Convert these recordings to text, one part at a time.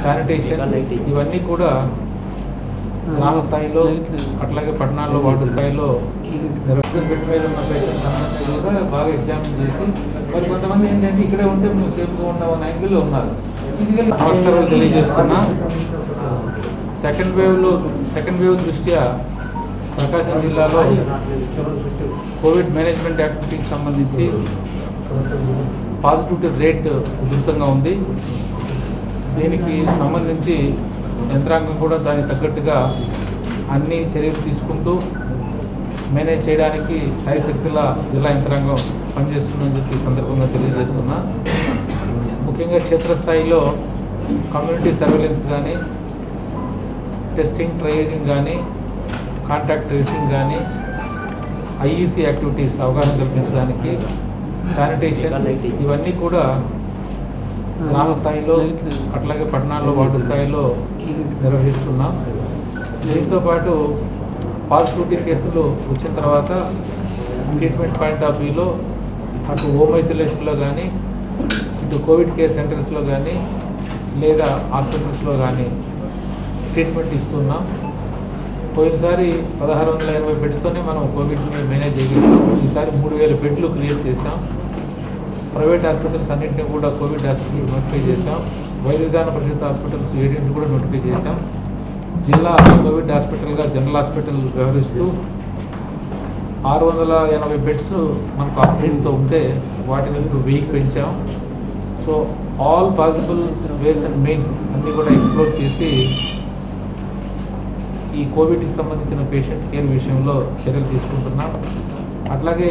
Sanitation ఇవన్నీ కూడా గ్రామ స్థాయిలో అట్లాగే పట్టణాల్లో వార్డు స్థాయిలో బెడ్ మీద ఉన్న పేషెంట్స్ అందరినీ కూడా బాగా ఎగ్జామిన్ చేసి మరి కొంతమంది ఏంటంటే ఇక్కడే ఉంటే మేము సేఫ్గా ఉన్న యాంగిల్లో ఉన్నారు. ఫిజికల్ నమస్కారాలు తెలియజేస్తున్నా. సెకండ్ వేవ్ దృష్ట్యా ప్రకాశం జిల్లాలో కోవిడ్ మేనేజ్మెంట్ యాక్టివిటీకి సంబంధించి పాజిటివిటీ రేట్ ఉధృతంగా ఉంది. దీనికి సంబంధించి యంత్రాంగం కూడా దానికి తగ్గట్టుగా అన్ని చర్యలు తీసుకుంటూ మేనేజ్ చేయడానికి శాయశక్తుల జిల్లా యంత్రాంగం పనిచేస్తుందని చెప్పి సందర్భంగా తెలియజేస్తున్నా. ముఖ్యంగా క్షేత్రస్థాయిలో కమ్యూనిటీ సర్వేలెన్స్ కానీ, టెస్టింగ్ ట్రయేజింగ్ కానీ, కాంటాక్ట్ ట్రేసింగ్ కానీ, ఐఈసీ యాక్టివిటీస్ అవగాహన కల్పించడానికి, శానిటేషన్ ఇవన్నీ కూడా గ్రామ స్థాయిలో అట్లాగే పట్టణాల్లో వార్డు స్థాయిలో నిర్వహిస్తున్నాం. దీంతో పాటు పాజిటివిటీ కేసులు వచ్చిన తర్వాత ట్రీట్మెంట్ పాయింట్ ఆఫ్ వ్యూలో అటు హోమ్ ఐసోలేషన్లో కానీ, ఇటు కోవిడ్ కేర్ సెంటర్స్లో కానీ లేదా హాస్పిటల్స్లో కానీ ట్రీట్మెంట్ ఇస్తున్నాం. పోయినసారి 1680 బెడ్స్తోనే మనం కోవిడ్ని మేనేజ్ చేయగలిగాం. ఈసారి 3000 బెడ్లు క్రియేట్ చేసాం. ప్రైవేట్ హాస్పిటల్స్ అన్నింటినీ కూడా కోవిడ్ హాస్పిటల్ నోటిఫై చేసాం. వైద్య విధాన పరిషత్ హాస్పిటల్స్ 7 కూడా నోటిఫై చేసాం. జిల్లా కోవిడ్ హాస్పిటల్గా జనరల్ హాస్పిటల్ వ్యవహరిస్తూ 680 బెడ్స్ మనకు ఆక్సిజన్తో ఉంటే వాటిని ఇప్పుడు 1000 పెంచాం. So all possible ways and means అన్నీ కూడా ఎక్స్ప్లోర్ చేసి ఈ కోవిడ్కి సంబంధించిన పేషెంట్ కేర్ విషయంలో చర్యలు తీసుకుంటున్నాం. అట్లాగే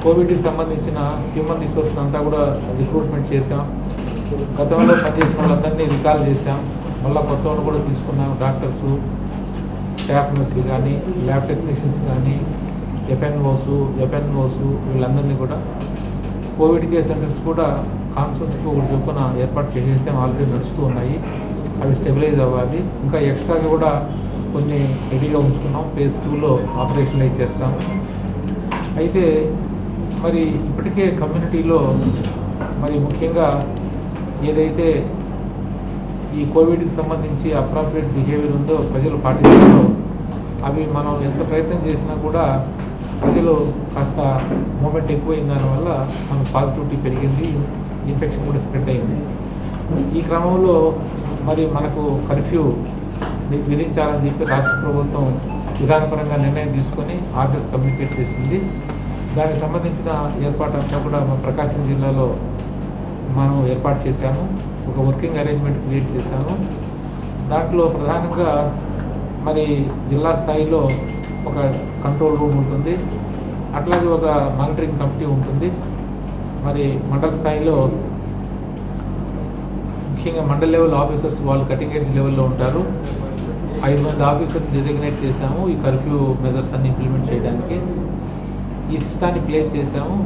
కోవిడ్కి సంబంధించిన హ్యూమన్ రిసోర్స్ అంతా కూడా రిక్రూట్మెంట్ చేసాం. గతంలో పనిచేసిన వాళ్ళందరినీ రికాల్ చేసాం. మళ్ళీ కొత్త వాళ్ళు కూడా తీసుకున్నాం. డాక్టర్సు, స్టాఫ్ నర్సులు కానీ, ల్యాబ్ టెక్నీషియన్స్ కానీ, ఎఫ్ఎన్ఓస్ వీళ్ళందరినీ కూడా కోవిడ్ కేర్ సెంటర్స్ కూడా కాన్ఫరెన్స్కి ఒకటి చొప్పున ఏర్పాటు చేసేసాం. ఆల్రెడీ నడుస్తూ ఉన్నాయి. అవి స్టెబిలైజ్ అవ్వాలి. ఇంకా ఎక్స్ట్రాగా కూడా కొన్ని రెడీగా ఉంచుకున్నాం. ఫేజ్ 2లో ఆపరేషనలైజ్ చేస్తాము. అయితే మరి ఇప్పటికే కమ్యూనిటీలో మరి ముఖ్యంగా ఏదైతే ఈ కోవిడ్కి సంబంధించి అప్రాప్రియేట్ బిహేవియర్ ఉందో ప్రజలు పాటిస్తారో అవి మనం ఎంత ప్రయత్నం చేసినా కూడా ప్రజలు కాస్త మూమెంట్ ఎక్కువైన దానివల్ల మనకు పాజిటివిటీ పెరిగింది, ఇన్ఫెక్షన్ కూడా స్ప్రెడ్ అయింది. ఈ క్రమంలో మరి మనకు కర్ఫ్యూ విధించాలని చెప్పి రాష్ట్ర ప్రభుత్వం విధానపరంగా నిర్ణయం తీసుకొని ఆర్డర్స్ కమ్యూనికేట్ చేసింది. దానికి సంబంధించిన ఏర్పాటు అంతా కూడా మా ప్రకాశం జిల్లాలో మనం ఏర్పాటు చేశాము. ఒక వర్కింగ్ అరేంజ్మెంట్ క్రియేట్ చేశాము. దాంట్లో ప్రధానంగా మరి జిల్లా స్థాయిలో ఒక కంట్రోల్ రూమ్ ఉంటుంది. అట్లాగే ఒక మానిటరింగ్ కమిటీ ఉంటుంది. మరి మండల స్థాయిలో ముఖ్యంగా మండల్ లెవెల్ ఆఫీసర్స్ వాళ్ళు కటింగ్ ఎడ్జ్ లెవెల్లో ఉంటారు. 5 మంది ఆఫీసర్స్ డిజిగ్నేట్ చేశాము ఈ కర్ఫ్యూ మెజర్స్ అన్ని ఇంప్లిమెంట్ చేయడానికి. ఈ సిస్టాన్ని ప్లేస్ చేశాము.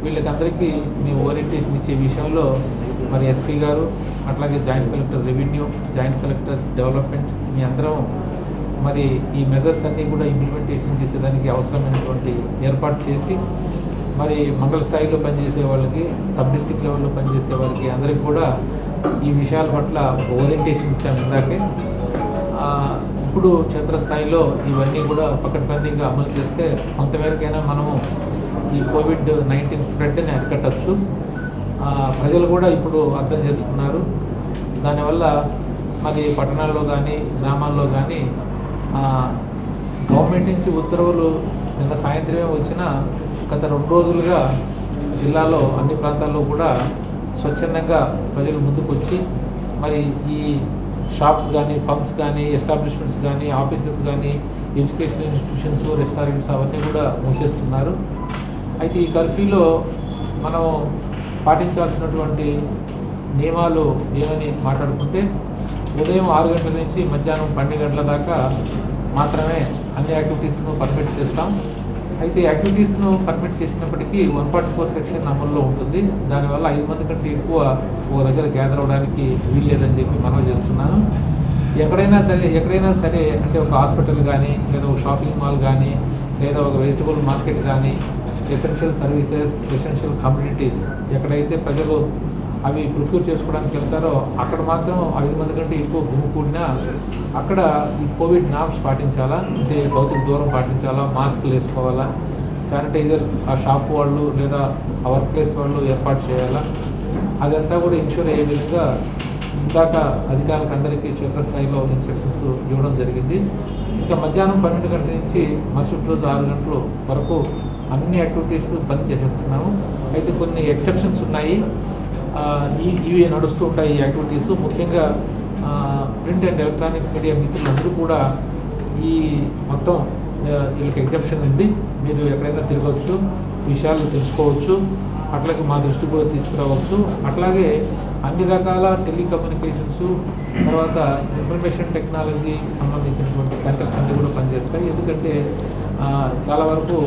వీళ్ళకందరికీ మేము ఓరియంటేషన్ ఇచ్చే విషయంలో మరి ఎస్పీ గారు, అట్లాగే joint collector revenue, joint collector development మీ అందరం మరి ఈ మెజర్స్ అన్నీ కూడా ఇంప్లిమెంటేషన్ చేసేదానికి అవసరమైనటువంటి ఏర్పాటు చేసి మరి మండల స్థాయిలో పనిచేసే వాళ్ళకి, సబ్ డిస్ట్రిక్ట్ లెవెల్లో పనిచేసే వాళ్ళకి అందరికీ కూడా ఈ విషయాల పట్ల ఓరియంటేషన్ ఇచ్చాము ఇందాకే. ఇప్పుడు క్షేత్రస్థాయిలో ఇవన్నీ కూడా పకడ్బందీగా అమలు చేస్తే కొంతమేరకైనా మనము ఈ కోవిడ్-19 స్ప్రెడ్ని అరికట్టచ్చు. ప్రజలు కూడా ఇప్పుడు అర్థం చేసుకున్నారు. దానివల్ల మరి పట్టణాల్లో కానీ గ్రామాల్లో కానీ గవర్నమెంట్ నుంచి ఉత్తర్వులు నిన్న సాయంత్రమే వచ్చిన గత 2 రోజులుగా జిల్లాలో అన్ని ప్రాంతాల్లో కూడా స్వచ్ఛందంగా ప్రజలు ముందుకు వచ్చి మరి ఈ షాప్స్ కానీ, పబ్స్ కానీ, ఎస్టాబ్లిష్మెంట్స్ కానీ, ఆఫీసెస్ కానీ, ఎడ్యుకేషనల్ ఇన్స్టిట్యూషన్స్, రెస్టారెంట్స్ అవన్నీ కూడా మూసేస్తున్నారు. అయితే ఈ కర్ఫ్యూలో మనం పాటించాల్సినటువంటి నియమాలు ఏమని మాట్లాడుకుంటే ఉదయం 6 గంటల నుంచి మధ్యాహ్నం 12 గంటల దాకా మాత్రమే అన్ని యాక్టివిటీస్ను పర్మిట్ చేస్తాం. అయితే యాక్టివిటీస్ను పర్మిట్ చేసినప్పటికీ 144 సెక్షన్ అమల్లో ఉంటుంది. దానివల్ల 5 మంది కంటే ఎక్కువ ఒక దగ్గర గ్యాదర్ అవ్వడానికి వీల్లేదని చెప్పి మనవి చేస్తున్నాను. ఎక్కడైనా సరే అంటే ఒక హాస్పిటల్ కానీ, లేదా ఒక షాపింగ్ మాల్ కానీ, లేదా ఒక వెజిటబుల్ మార్కెట్ కానీ, ఎసెన్షియల్ సర్వీసెస్, ఎసెన్షియల్ కమ్యూనిటీస్ ఎక్కడైతే ప్రజలు అవి ప్రొక్యూర్ చేసుకోవడానికి వెళ్తారో అక్కడ మాత్రం 5 మంది కంటే ఎక్కువ గుమికూడినా అక్కడ ఈ కోవిడ్ నామ్స్ పాటించాలా, అంటే భౌతిక దూరం పాటించాలా, మాస్క్లు వేసుకోవాలా, శానిటైజర్ ఆ షాప్ వాళ్ళు లేదా ఆ వర్క్ ప్లేస్ వాళ్ళు ఏర్పాటు చేయాలా, అదంతా కూడా ఇన్షూర్ అయ్యే విధంగా ఇందాక అధికారులకు అందరికీ క్షేత్రస్థాయిలో ఇన్స్ట్రక్షన్స్ ఇవ్వడం జరిగింది. ఇంకా మధ్యాహ్నం 12 గంటల నుంచి మరుసటి రోజు 6 గంటల వరకు అన్ని యాక్టివిటీస్ బంద్ చేసేస్తున్నాము. అయితే కొన్ని ఎక్సెప్షన్స్ ఉన్నాయి, ఇవి నడుస్తూ ఉంటాయి ఈ యాక్టివిటీస్. ముఖ్యంగా ప్రింట్ అండ్ ఎలక్ట్రానిక్ మీడియా మిత్రులందరూ కూడా ఈ మొత్తం వీళ్ళకి ఎగ్జెప్షన్ ఉంది, మీరు ఎక్కడైనా తిరగవచ్చు, విషయాలు తెలుసుకోవచ్చు, అట్లాగే మా దృష్టి కూడా తీసుకురావచ్చు. అట్లాగే అన్ని రకాల టెలికమ్యూనికేషన్స్ తర్వాత ఇన్ఫర్మేషన్ టెక్నాలజీ సంబంధించినటువంటి సెంటర్స్ అన్నీ కూడా పనిచేస్తాయి. ఎందుకంటే చాలా వరకు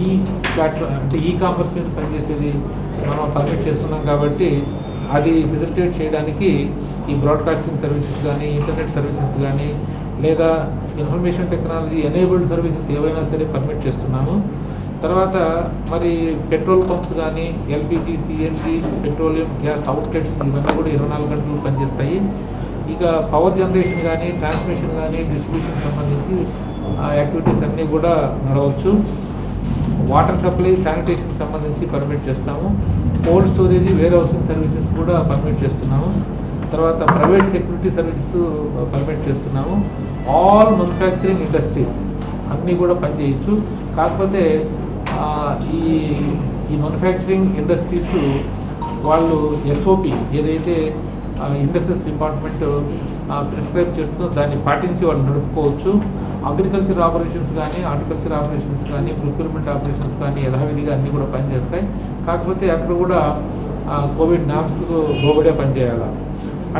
ఈ ప్లాట్ఫామ్ అంటే ఈ కామర్స్ మీద పనిచేసేది మనం పర్మిట్ చేస్తున్నాం కాబట్టి అది ఫెసిలిటేట్ చేయడానికి ఈ బ్రాడ్కాస్టింగ్ సర్వీసెస్ కానీ, ఇంటర్నెట్ సర్వీసెస్ కానీ, లేదా ఇన్ఫర్మేషన్ టెక్నాలజీ ఎనేబుల్డ్ సర్వీసెస్ ఏవైనా సరే పర్మిట్ చేస్తున్నాము. తర్వాత మరి పెట్రోల్ పంప్స్ కానీ, LPG, CNG, petroleum gas outlets ఇవన్నీ కూడా 24 గంటలు పనిచేస్తాయి. ఇక పవర్ జనరేషన్ కానీ, ట్రాన్స్మిషన్ కానీ, డిస్ట్రిబ్యూషన్ సంబంధించి యాక్టివిటీస్ అన్నీ కూడా నడవచ్చు. వాటర్ సప్లై, శానిటేషన్ సంబంధించి పర్మిట్ చేస్తాము. Cold storage, warehousing services కూడా పర్మిట్ చేస్తున్నాము. తర్వాత ప్రైవేట్ సెక్యూరిటీ సర్వీసెస్ పర్మిట్ చేస్తున్నాము. ఆల్ మ్యానుఫ్యాక్చరింగ్ ఇండస్ట్రీస్ అన్నీ కూడా పనిచేయచ్చు. కాకపోతే ఈ మ్యానుఫ్యాక్చరింగ్ ఇండస్ట్రీస్ వాళ్ళు ఎస్ఓపి ఏదైతే ఇండస్ట్రీస్ డిపార్ట్మెంట్ ప్రిస్క్రైబ్ చేస్తుందో దాన్ని పాటించి వాళ్ళు నడుపుకోవచ్చు. అగ్రికల్చర్ ఆపరేషన్స్ కానీ, హార్టికల్చర్ ఆపరేషన్స్ కానీ, ప్రొక్యూర్మెంట్ ఆపరేషన్స్ కానీ యథావిధిగా అన్నీ కూడా పనిచేస్తాయి. కాకపోతే అక్కడ కూడా కోవిడ్ నామ్స్ లోబడే పనిచేయాలి.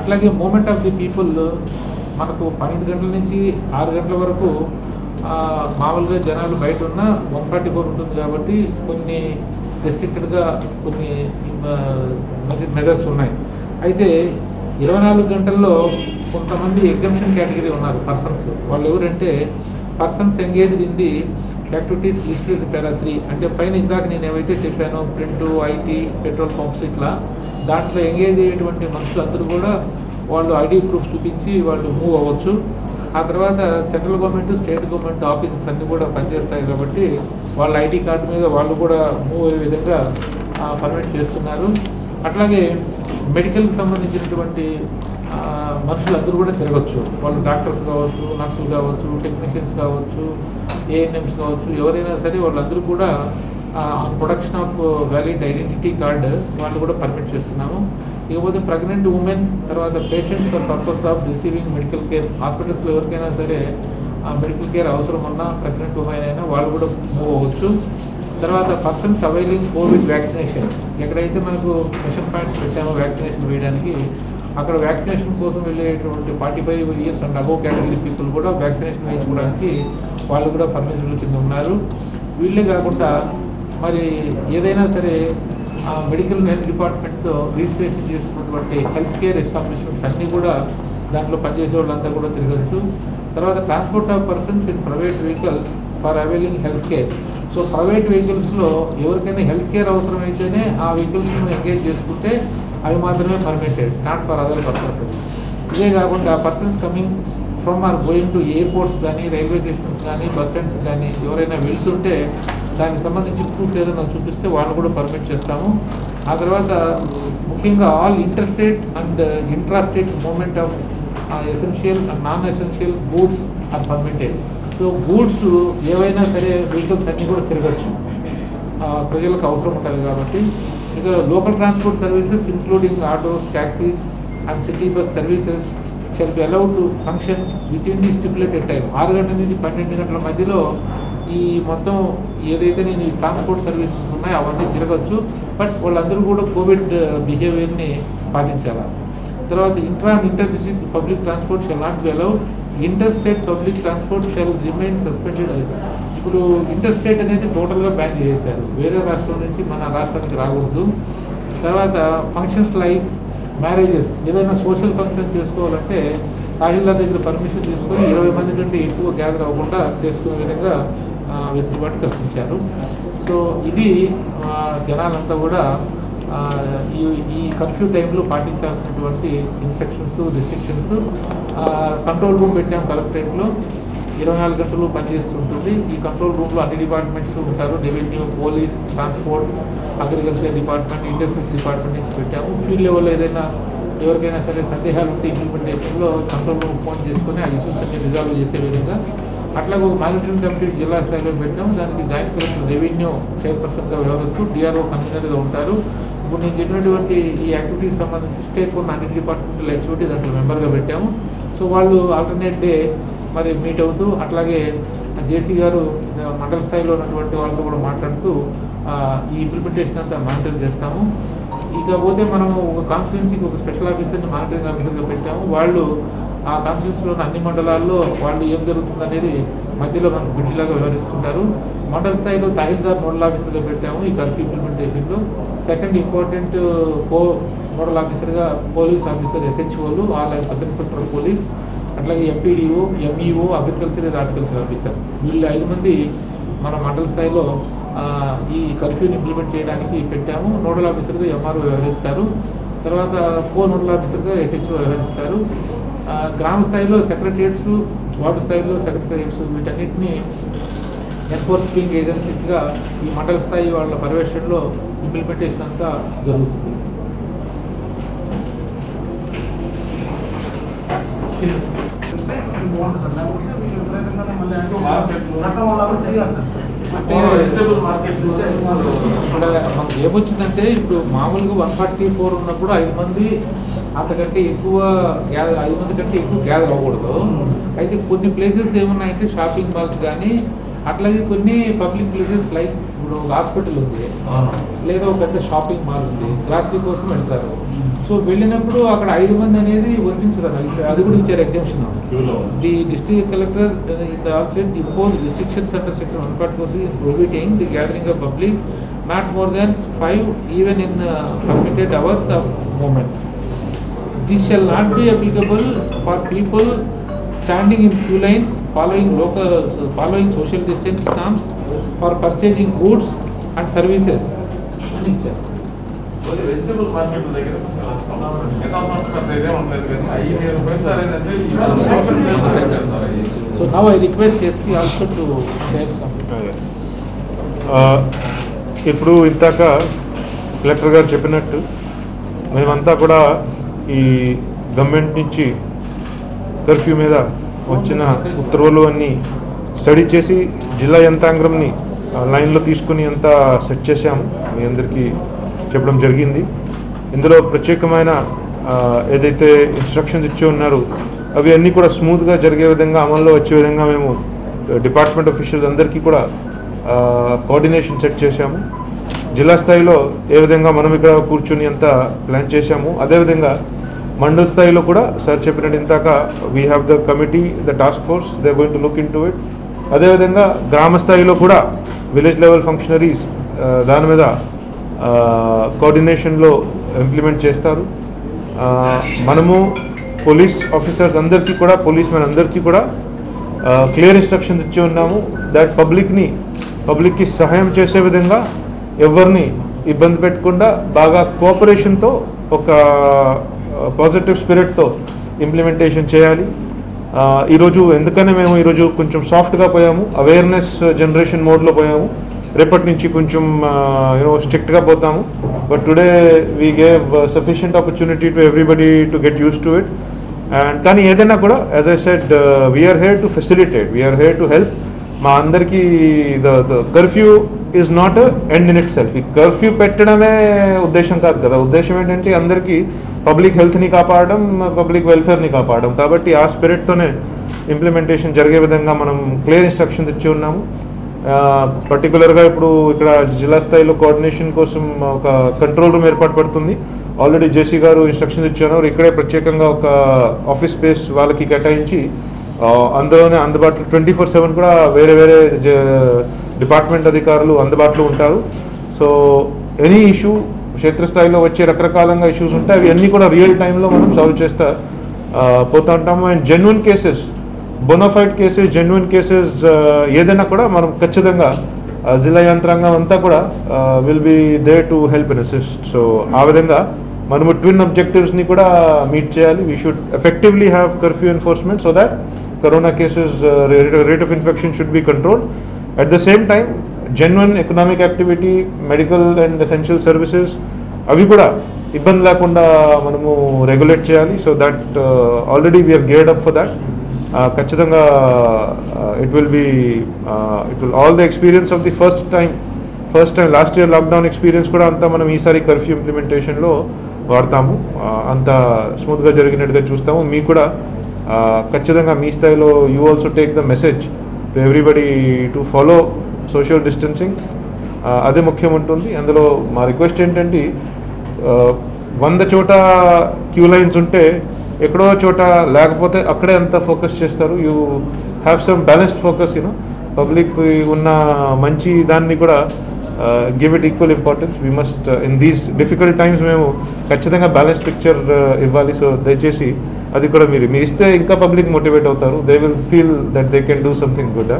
అట్లాగే మూమెంట్ ఆఫ్ ది పీపుల్ మనకు 12 గంటల నుంచి 6 గంటల వరకు మామూలుగా జనాలు బయట ఉన్న 144 ఉంటుంది కాబట్టి కొన్ని రెస్ట్రిక్టెడ్గా కొన్ని మెజర్స్ ఉన్నాయి. అయితే 24 గంటల్లో కొంతమంది ఎగ్జంప్షన్ కేటగిరీ ఉన్నారు పర్సన్స్. వాళ్ళు ఎవరంటే persons engaged in the activities listed para 3, అంటే పైన ఇందాక నేను ఏవైతే చెప్పానో ప్రింట్, ఐటీ, పెట్రోల్ పంప్స్ ఇట్లా దాంట్లో ఎంగేజ్ అయ్యేటువంటి మనుషులందరూ కూడా వాళ్ళు ఐడి ప్రూఫ్ చూపించి వాళ్ళు మూవ్ అవ్వచ్చు. ఆ తర్వాత central government, state government offices అన్నీ కూడా పనిచేస్తాయి కాబట్టి వాళ్ళ ఐడి కార్డు మీద వాళ్ళు కూడా మూవ్ అయ్యే విధంగా పర్మిట్ చేస్తున్నారు. అట్లాగే మెడికల్కి సంబంధించినటువంటి మనుషులందరూ కూడా తిరగచ్చు. వాళ్ళు డాక్టర్స్ కావచ్చు, నర్సులు కావచ్చు, టెక్నీషియన్స్ కావచ్చు, ఏఎన్ఎంస్ కావచ్చు, ఎవరైనా సరే వాళ్ళందరూ కూడా production of valid identity card వాళ్ళు కూడా పర్మిట్ చేస్తున్నాము. ఇకపోతే ప్రెగ్నెంట్ ఉమెన్, తర్వాత patients for purpose of receiving medical care, హాస్పిటల్స్లో ఎవరికైనా సరే మెడికల్ కేర్ అవసరం ఉన్నా ప్రెగ్నెంట్ ఉమెన్ అయినా వాళ్ళు కూడా మూవ్ అవ్వచ్చు. తర్వాత పర్సన్స్ అవైలింగ్ కోవిడ్ వ్యాక్సినేషన్, ఎక్కడైతే మనకు మిషన్ పాయింట్స్ పెట్టామో వ్యాక్సినేషన్ వేయడానికి అక్కడ వ్యాక్సినేషన్ కోసం వెళ్ళేటువంటి 45 years and above category people కూడా వ్యాక్సినేషన్ వేయించుకోవడానికి వాళ్ళు కూడా పర్మిషన్ల కింద ఉన్నారు. వీళ్ళే కాకుండా మరి ఏదైనా సరే మెడికల్ హెల్త్ డిపార్ట్మెంట్తో రిజిస్ట్రేషన్ చేసుకున్నటువంటి హెల్త్ కేర్ ఎస్టాబ్లిష్మెంట్స్ అన్నీ కూడా దాంట్లో పనిచేసే వాళ్ళంతా కూడా తిరగచ్చు. తర్వాత transport of persons in private vehicles for availing health care. So private వెహికల్స్లో ఎవరికైనా హెల్త్ కేర్ అవసరమైతేనే ఆ వెహికల్స్ను ఎంగేజ్ చేసుకుంటే అవి మాత్రమే permitted, not for other purposes. ఇదే కాకుండా persons coming from or going to airports కానీ, రైల్వే స్టేషన్స్ కానీ, బస్ స్టాండ్స్ కానీ ఎవరైనా వెళ్తుంటే దానికి సంబంధించి ప్రూఫ్ ఏదైనా చూపిస్తే వాళ్ళు కూడా పర్మిట్ చేస్తాము. ఆ తర్వాత ముఖ్యంగా all inter state and intra state movement of essential and non essential goods are permitted. So goods ఏవైనా సరే వెహికల్స్ అన్నీ కూడా తిరగచ్చు, ప్రజలకు అవసరం ఉంటుంది కాబట్టి. ఇక local transport services including autos, taxis and city bus services shall be allowed to function with in the stipulated time. 6 గంటల నుంచి 12 గంటల మధ్యలో ఈ మొత్తం ఏదైతే నేను ఈ ట్రాన్స్పోర్ట్ సర్వీసెస్ ఉన్నాయో అవన్నీ తిరగచ్చు. బట్ వాళ్ళందరూ కూడా కోవిడ్ బిహేవియర్ని పాటించాలి. తర్వాత intra and inter district public transport shall not be allowed. Inter state public transport shall remain suspended. ఇప్పుడు ఇంటర్ స్టేట్ అనేది టోటల్గా బ్యాన్ చేశారు, వేరే రాష్ట్రం నుంచి మన రాష్ట్రానికి రాకూడదు. తర్వాత ఫంక్షన్స్ లైక్ మ్యారేజెస్, ఏదైనా సోషల్ ఫంక్షన్ చేసుకోవాలంటే తహసీల్దార్ దగ్గర పర్మిషన్ తీసుకొని 20 మంది కంటే ఎక్కువ గ్యాదర్ అవ్వకుండా చేసుకునే విధంగా వెసులుబాటు కల్పించారు. సో ఇది జనాలంతా కూడా ఈ కర్ఫ్యూ టైంలో పాటించాల్సినటువంటి ఇన్స్ట్రక్షన్స్ రిస్ట్రిక్షన్స్ కంట్రోల్ రూమ్ పెట్టాం కలెక్టరేట్లో 24 గంటలు పనిచేస్తుంటుంది. ఈ కంట్రోల్ రూమ్లో అన్ని డిపార్ట్మెంట్స్ ఉంటారు. Revenue, police, transport, agriculture department, industries department నుంచి పెట్టాము. ఫీల్డ్ లెవెల్లో ఏదైనా ఎవరికైనా సరే సందేహాలు ఉంటే ఇంప్లిమెంటేషన్లో కంట్రోల్ రూమ్ ఫోన్ చేసుకుని ఆ ఇష్యూస్ అన్ని రిజాల్వ్ చేసే విధంగా అట్లాగే మానిటరింగ్ కమిటీ జిల్లా స్థాయిలో పెట్టాము. దానికి జాయింట్ కలెక్టర్ రెవెన్యూ చైర్పర్సన్గా వ్యవహరిస్తూ డిఆర్ఓ కన్వీనర్గా ఉంటారు. ఇప్పుడు నేను చెప్పినటువంటి ఈ యాక్టివిటీకి సంబంధించి స్టేక్ ఉన్న అన్ని డిపార్ట్మెంటల్ ఎగ్జిక్యూటివ్ దాంట్లో మెంబర్గా పెట్టాము. సో వాళ్ళు ఆల్టర్నేట్ డే మరి మీట్ అవుతూ అట్లాగే జేసీ గారు మండల స్థాయిలో ఉన్నటువంటి వాళ్ళతో కూడా మాట్లాడుతూ ఈ ఇంప్లిమెంటేషన్ అంతా మానిటర్ చేస్తాము. ఇకపోతే మనము ఒక కాన్స్టిట్యున్సీకి ఒక స్పెషల్ ఆఫీసర్ని మానిటరింగ్ ఆఫీసర్గా పెట్టాము. వాళ్ళు ఆ కాన్స్టిట్యున్సీలోని అన్ని మండలాల్లో వాళ్ళు ఏం జరుగుతుంది అనేది మధ్యలో మనకు బ్రిడ్జిలాగా వ్యవహరిస్తుంటారు. మండల స్థాయిలో తహసీల్దార్ నోడల్ ఆఫీసర్గా పెట్టాము ఈ కర్ఫ్యూ ఇంప్లిమెంటేషన్లో. సెకండ్ ఇంపార్టెంట్ నోడల్ ఆఫీసర్గా పోలీస్ ఆఫీసర్ ఎస్హెచ్ఓలు, అలాగే సబ్ ఇన్స్పెక్టర్ పోలీస్, అట్లాగే MPDO, MEO, agriculture horticulture officer, వీళ్ళు 5 మంది మన మండల స్థాయిలో ఈ కర్ఫ్యూని ఇంప్లిమెంట్ చేయడానికి పెట్టాము. నోడల్ ఆఫీసర్గా ఎంఆర్ఓ వ్యవహరిస్తారు. తర్వాత నోడల్ ఆఫీసర్గా ఎస్హెచ్ఓ వ్యవహరిస్తారు. గ్రామ స్థాయిలో సెక్రటరియట్స్, వార్డు స్థాయిలో సెక్రటరియట్స్, వీటన్నిటిని ఎన్ఫోర్సింగ్ ఏజెన్సీస్గా ఈ మండల స్థాయి వాళ్ళ పర్యవేక్షణలో ఇంప్లిమెంటేషన్ అంతా జరుగుతుంది. అంటే మనకు ఏమొచ్చిందంటే ఇప్పుడు మామూలుగా 144 ఉన్నప్పుడు 5 మంది అంతకంటే ఎక్కువ 5 మంది కంటే ఎక్కువ గ్యాదర్ అవ్వకూడదు. అయితే కొన్ని ప్లేసెస్ ఏమున్నాయంటే షాపింగ్ మాల్స్ కానీ అట్లాగే కొన్ని పబ్లిక్ ప్లేసెస్ లైక్ ఇప్పుడు హాస్పిటల్ ఉంది, లేదా ఒక పెద్ద షాపింగ్ మాల్ ఉంది, గ్రాసరీ కోసం వెళ్తారు. సో వెళ్ళినప్పుడు అక్కడ 5 మంది అనేది వర్తించరు, అది కూడా ఇచ్చారు exemption. The district collector also impose restrictions under section 144 prohibiting the gathering of public not more than 5 even in permitted hours of moment. This shall not be applicable for people standing in queue lines, following social distance norms, for purchasing goods and services. So now I request SP also to share something. ఇప్పుడు ఇంతాక collector గారు చెప్పినట్టు మేమంతా కూడా ఈ government నుంచి curfew మీద వచ్చిన ఉత్తర్వులు అన్నీ స్టడీ చేసి జిల్లా యంత్రాంగంని లైన్లో తీసుకుని అంతా సెట్ చేశాము. మీ అందరికీ చెప్పడం జరిగింది. ఇందులో ప్రత్యేకమైన ఏదైతే ఇన్స్ట్రక్షన్స్ ఇచ్చి ఉన్నారో అవి అన్నీ కూడా స్మూత్గా జరిగే విధంగా, అమల్లో వచ్చే విధంగా మేము డిపార్ట్మెంట్ ఆఫీషియల్స్ అందరికీ కూడా కోఆర్డినేషన్ సెట్ చేశాము. జిల్లా స్థాయిలో ఏ విధంగా మనం ఇక్కడ కూర్చుని అంతా ప్లాన్ చేశాము, అదేవిధంగా మండల స్థాయిలో కూడా సార్ చెప్పినట్టు ఇంతాక we have the committee, the task force, they are going to look into it. అదేవిధంగా గ్రామ స్థాయిలో కూడా విలేజ్ లెవెల్ ఫంక్షనరీస్ దాని మీద కోఆర్డినేషన్లో ఇంప్లిమెంట్ చేస్తారు. మనము పోలీస్ ఆఫీసర్స్ అందరికీ కూడా, పోలీస్ మెన్ అందరికీ కూడా క్లియర్ ఇన్స్ట్రక్షన్స్ ఇచ్చి ఉన్నాము. దట్ పబ్లిక్కి సహాయం చేసే విధంగా ఎవరిని ఇబ్బంది పెట్టకుండా బాగా కోఆపరేషన్తో ఒక పాజిటివ్ స్పిరిట్తో ఇంప్లిమెంటేషన్ చేయాలి. ఈరోజు ఎందుకనే మేము ఈరోజు కొంచెం సాఫ్ట్గా పోయాము, అవేర్నెస్ జనరేషన్ మోడ్లో పోయాము. రేపటి నుంచి కొంచెం స్ట్రిక్ట్గా పోతాము. But today we gave sufficient opportunity to everybody to get use to it. And కానీ ఏదైనా కూడా as I said we are here to facilitate, we are here to help. మా అందరికీ the curfew is not end in itself. ఈ curfew పెట్టడమే ఉద్దేశం కాదు కదా. ఉద్దేశం ఏంటంటే అందరికీ పబ్లిక్ హెల్త్ని కాపాడడం, పబ్లిక్ వెల్ఫేర్ని కాపాడడం. కాబట్టి ఆ స్పిరిట్తోనే ఇంప్లిమెంటేషన్ జరిగే విధంగా మనం క్లియర్ ఇన్స్ట్రక్షన్స్ ఇచ్చి ఉన్నాము. పర్టికులర్గా ఇప్పుడు ఇక్కడ జిల్లా స్థాయిలో కోఆర్డినేషన్ కోసం ఒక కంట్రోల్ రూమ్ ఏర్పాటు పడుతుంది. ఆల్రెడీ జేసీ గారు ఇన్స్ట్రక్షన్స్ ఇచ్చారు. ఇక్కడే ప్రత్యేకంగా ఒక ఆఫీస్ స్పేస్ వాళ్ళకి కేటాయించి అందులోనే అందుబాటులో 24/7 కూడా వేరే వేరే డిపార్ట్మెంట్ అధికారులు అందుబాటులో ఉంటారు. సో ఎనీ ఇష్యూ క్షేత్రస్థాయిలో వచ్చే రకరకాలంగా ఇష్యూస్ ఉంటాయి, అవి అన్నీ కూడా రియల్ టైంలో మనం సాల్వ్ చేస్తూ పోతూ ఉంటాము. And genuine cases, bona fide cases, genuine cases ఏదైనా కూడా మనం ఖచ్చితంగా జిల్లా యంత్రాంగం అంతా కూడా will be there to help and assist. So ఆ విధంగా మనము ట్విన్ అబ్జెక్టివ్స్ని కూడా మీట్ చేయాలి. We should effectively have curfew enforcement so that corona cases rate of infection should be control. At the same time genuine economic activity, medical and essential services అవి కూడా ఇబ్బంది లేకుండా మనము రెగ్యులేట్ చేయాలి. So that already we're geared up for that. ఖచ్చితంగా it will all the experience of the first time last year lockdown experience కూడా అంతా మనం ఈసారి కర్ఫ్యూ ఇంప్లిమెంటేషన్లో వాడతాము. అంత స్మూత్గా జరిగినట్టుగా చూస్తాము. మీకు కూడా ఖచ్చితంగా మీ స్థాయిలో you also take the message to everybody to follow social distancing. అదే ముఖ్యం ఉంటుంది. అందులో మా రిక్వెస్ట్ ఏంటంటే 100 చోట క్యూ లైన్స్ ఉంటే ఎక్కడో చోట లేకపోతే అక్కడే అంతా ఫోకస్ చేస్తారు. You have some balanced focus. Public ఉన్న మంచి దాన్ని కూడా give it equal importance. We must in these difficult times మేము ఖచ్చితంగా బ్యాలెన్స్ పిక్చర్ ఇవ్వాలి. సో దయచేసి అది కూడా మీరు ఇస్తే ఇంకా పబ్లిక్ మోటివేట్ అవుతారు. They will feel that they can do something good.